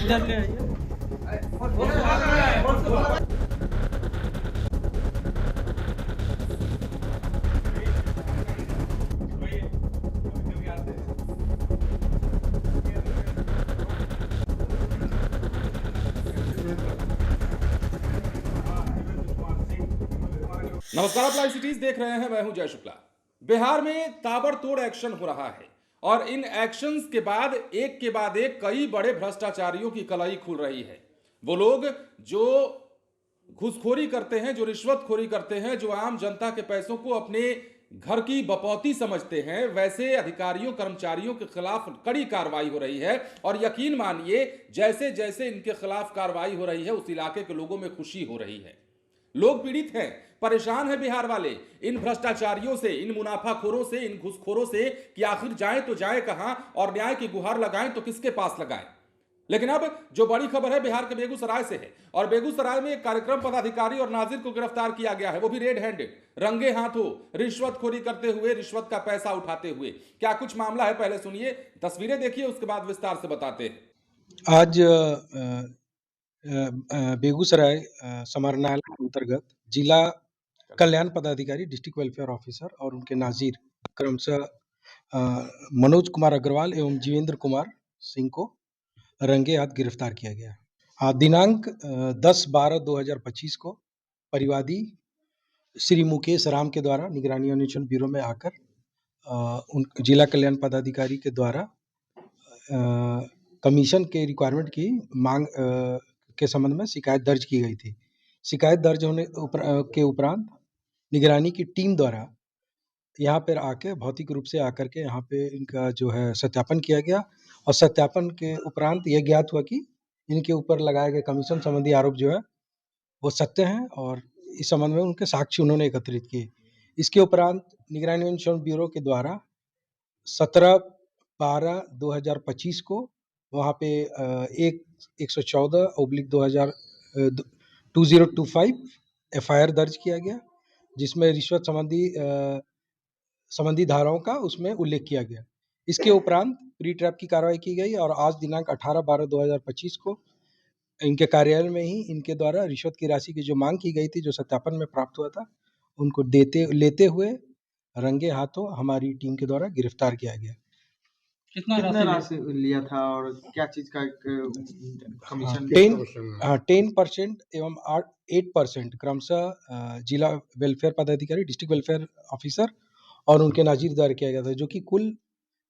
इधर ले आइए। नमस्कार, आप लाइव सिटीज देख रहे हैं। मैं हूं जय शुक्ला। बिहार में ताबड़तोड़ एक्शन हो रहा है और इन एक्शंस के बाद एक कई बड़े भ्रष्टाचारियों की कलाई खुल रही है। वो लोग जो घूसखोरी करते हैं, जो रिश्वतखोरी करते हैं, जो आम जनता के पैसों को अपने घर की बपौती समझते हैं, वैसे अधिकारियों कर्मचारियों के खिलाफ कड़ी कार्रवाई हो रही है। और यकीन मानिए, जैसे जैसे इनके खिलाफ कार्रवाई हो रही है, उस इलाके के लोगों में खुशी हो रही है। लोग पीड़ित हैं, परेशान हैं बिहार वाले इन भ्रष्टाचारियों से, इन मुनाफाखोरों से, इन घुसखोरों से कि आखिर जाएं तो जाएं कहां और न्याय की गुहार लगाएं तो किसके पास लगाएं। लेकिन अब जो बड़ी खबर है बिहार के बेगूसराय से है और बेगूसराय में एक कार्यक्रम पदाधिकारी और नाजिर को गिरफ्तार किया गया है, वो भी रेड हैंडेड, रंगे हाथों रिश्वतखोरी करते हुए, रिश्वत का पैसा उठाते हुए। क्या कुछ मामला है, पहले सुनिए, तस्वीरें देखिए, उसके बाद विस्तार से बताते हैं। आज बेगूसराय समाहरणालय के अंतर्गत जिला कल्याण पदाधिकारी, डिस्ट्रिक्ट वेलफेयर ऑफिसर और उनके नाजिर क्रमशः मनोज कुमार अग्रवाल एवं जीवेंद्र कुमार सिंह को रंगे हाथ गिरफ्तार किया गया। दिनांक 10/12/2025 को परिवादी श्री मुकेश राम के द्वारा निगरानी अन्वेषण ब्यूरो में आकर उन जिला कल्याण पदाधिकारी के द्वारा कमीशन के रिक्वायरमेंट की मांग के संबंध में शिकायत दर्ज की गई थी। शिकायत दर्ज होने के उपरांत निगरानी की टीम द्वारा यहाँ पर आके भौतिक रूप से आकर के यहाँ पे इनका जो है सत्यापन किया गया और सत्यापन के उपरांत यह ज्ञात हुआ कि इनके ऊपर लगाए गए कमीशन संबंधी आरोप जो है वो सत्य हैं और इस संबंध में उनके साक्ष्य उन्होंने एकत्रित किए। इसके उपरांत निगरानी अन्वेषण ब्यूरो के द्वारा 17/12/2025 को वहाँ पे 114/2025 FIR दर्ज किया गया, जिसमें रिश्वत संबंधी धाराओं का उसमें उल्लेख किया गया। इसके उपरांत प्री ट्रैप की कार्रवाई की गई और आज दिनांक 18/12/2025 को इनके कार्यालय में ही इनके द्वारा रिश्वत की राशि की जो मांग की गई थी, जो सत्यापन में प्राप्त हुआ था, उनको लेते हुए रंगे हाथों हमारी टीम के द्वारा गिरफ्तार किया गया। कितना राशि लिया था और क्या चीज का कमीशन? 10% एवं 8% क्रमशः जिला वेलफेयर पदाधिकारी, डिस्ट्रिक्ट वेलफेयर ऑफिसर और उनके नाजिर द्वारा किया गया था, जो कि कुल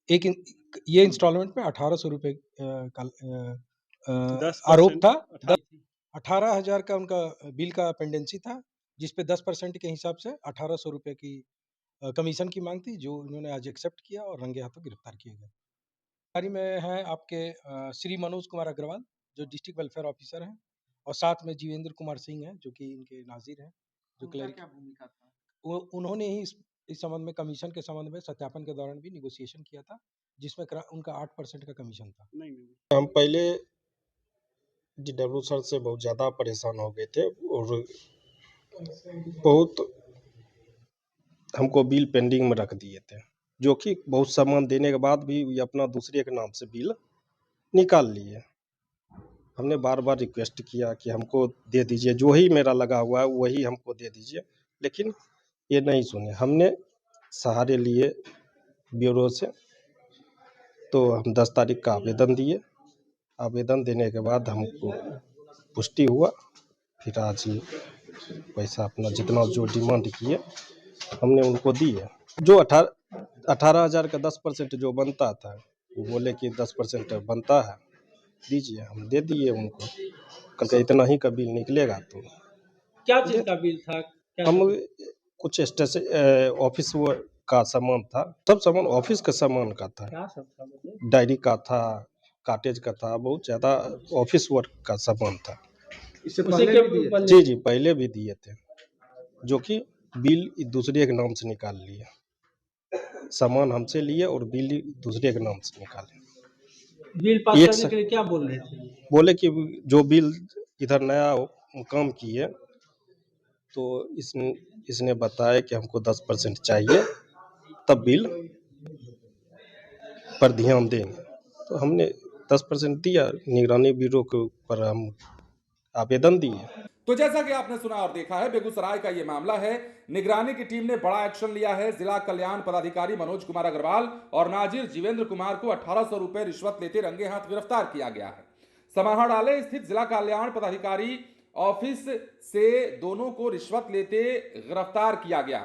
ये इंस्टॉलमेंट में 1800 रुपये का आरोप था। 18,000 का उनका बिल का पेंडेंसी था, जिसपे 10% के हिसाब से 1800 रुपये की कमीशन की मांग थी, जो इन्होंने आज एक्सेप्ट किया और रंगे हाथों गिरफ्तार किए गए। गिरफ्तारी में है आपके श्री मनोज कुमार अग्रवाल, जो डिस्ट्रिक्ट वेलफेयर ऑफिसर हैं, और साथ में जीवेंद्र कुमार सिंह हैं, जो कि इनके नाजिर हैं, जो क्या भूमिका था? उन्होंने ही इस संबंध में कमीशन के संबंध में सत्यापन के दौरान भी निगोशिएशन किया था, जिसमें उनका 8% का कमीशन था। हम पहले DW सर से बहुत ज़्यादा परेशान हो गए थे और बहुत हमको बिल पेंडिंग में रख दिए थे, जो कि बहुत सामान देने के बाद भी ये अपना दूसरे के नाम से बिल निकाल लिए। हमने बार बार रिक्वेस्ट किया कि हमको दे दीजिए, जो ही मेरा लगा हुआ है वही हमको दे दीजिए, लेकिन ये नहीं सुने। हमने सहारे लिए ब्यूरो से, तो हम 10 तारीख का आवेदन दिए। आवेदन देने के बाद हमको पुष्टि हुआ, फिर आज ही पैसा अपना जितना जो डिमांड किए हमने उनको दिए। जो 18,000 का 10% जो बनता था, वो बोले कि 10% बनता है, दीजिए। हम दे दिए उनको। कल इतना ही का बिल निकलेगा तो क्या चीज का बिल था? हम कुछ ऑफिस का सामान था, सब सामान ऑफिस का सामान का था। क्या सब था? डायरी का था, काटेज का था, बहुत ज़्यादा ऑफिस वर्क का सामान था। इससे पहले भी जी पहले भी दिए थे, जो कि बिल दूसरे के नाम से निकाल लिए। सामान हमसे लिए और बिल दूसरे के नाम से निकाले। बिल पास करने के लिए क्या बोल रहे थे? बोले कि जो बिल इधर नया काम किए, तो इसने बताया कि हमको 10% चाहिए, तब बिल पर ध्यान देंगे। तो हमने 10% दिया, निगरानी ब्यूरो के ऊपर हम आवेदन दिए। तो जैसा कि आपने सुना और देखा है, बेगूसराय का ये मामला है। निगरानी की टीम ने बड़ा एक्शन लिया है। जिला कल्याण पदाधिकारी मनोज कुमार अग्रवाल और नाजिर जीवेंद्र कुमार को 1800 रुपए रिश्वत लेते रंगे हाथ गिरफ्तार किया गया है। समाहरणालय स्थित जिला कल्याण पदाधिकारी ऑफिस से दोनों को रिश्वत लेते गिरफ्तार किया गया।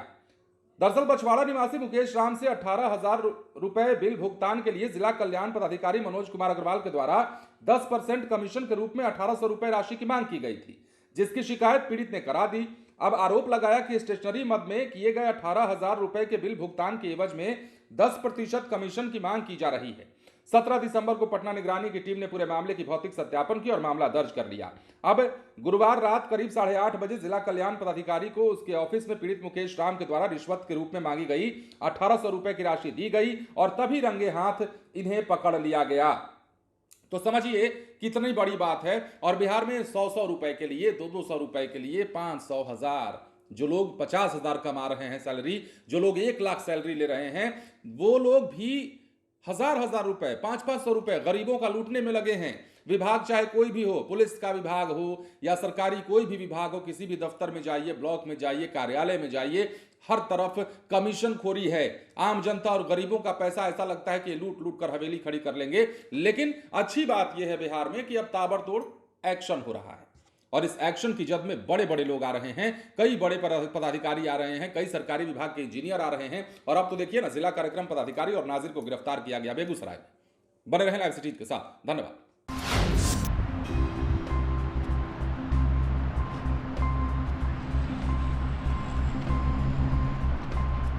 दरअसल बछवाड़ा निवासी मुकेश राम से 18,000 रुपए बिल भुगतान के लिए जिला कल्याण पदाधिकारी मनोज कुमार अग्रवाल के द्वारा 10% कमीशन के रूप में 1800 रुपए राशि की मांग की गई थी, जिसकी शिकायत पीड़ित ने करा दी। अब आरोप लगाया कि स्टेशनरी मद में किए गए 18,000 रुपए के बिल भुगतान के एवज में 10% कमीशन की मांग की जा रही है। 17 दिसंबर को पटना निगरानी की टीम ने पूरे मामले की भौतिक सत्यापन की और मामला दर्ज कर लिया। अब गुरुवार रात करीब 8:30 बजे जिला कल्याण पदाधिकारी को उसके ऑफिस में पीड़ित मुकेश राम के द्वारा रिश्वत के रूप में मांगी गई 1800 रुपए की राशि दी गई और तभी रंगे हाथ इन्हें पकड़ लिया गया। तो समझिए कितनी बड़ी बात है। और बिहार में 100 रुपए के लिए, 200 रुपए के लिए 500 हजार, जो लोग 50,000 कमा रहे हैं सैलरी, जो लोग 1 लाख सैलरी ले रहे हैं, वो लोग भी हजार रुपए, 500 रुपए गरीबों का लूटने में लगे हैं। विभाग चाहे कोई भी हो, पुलिस का विभाग हो या सरकारी कोई भी विभाग हो, किसी भी दफ्तर में जाइए, ब्लॉक में जाइए, कार्यालय में जाइए, हर तरफ कमीशन खोरी है। आम जनता और गरीबों का पैसा ऐसा लगता है कि लूट लूट कर हवेली खड़ी कर लेंगे। लेकिन अच्छी बात यह है बिहार में कि अब ताबड़तोड़ एक्शन हो रहा है और इस एक्शन की जद में बड़े बड़े लोग आ रहे हैं, कई बड़े पदाधिकारी आ रहे हैं, कई सरकारी विभाग के इंजीनियर आ रहे हैं। और अब तो देखिए ना, जिला कार्यक्रम पदाधिकारी और नाजिर को गिरफ्तार किया गया बेगूसराय में। बने रहें लाइव सिटी के साथ। धन्यवाद।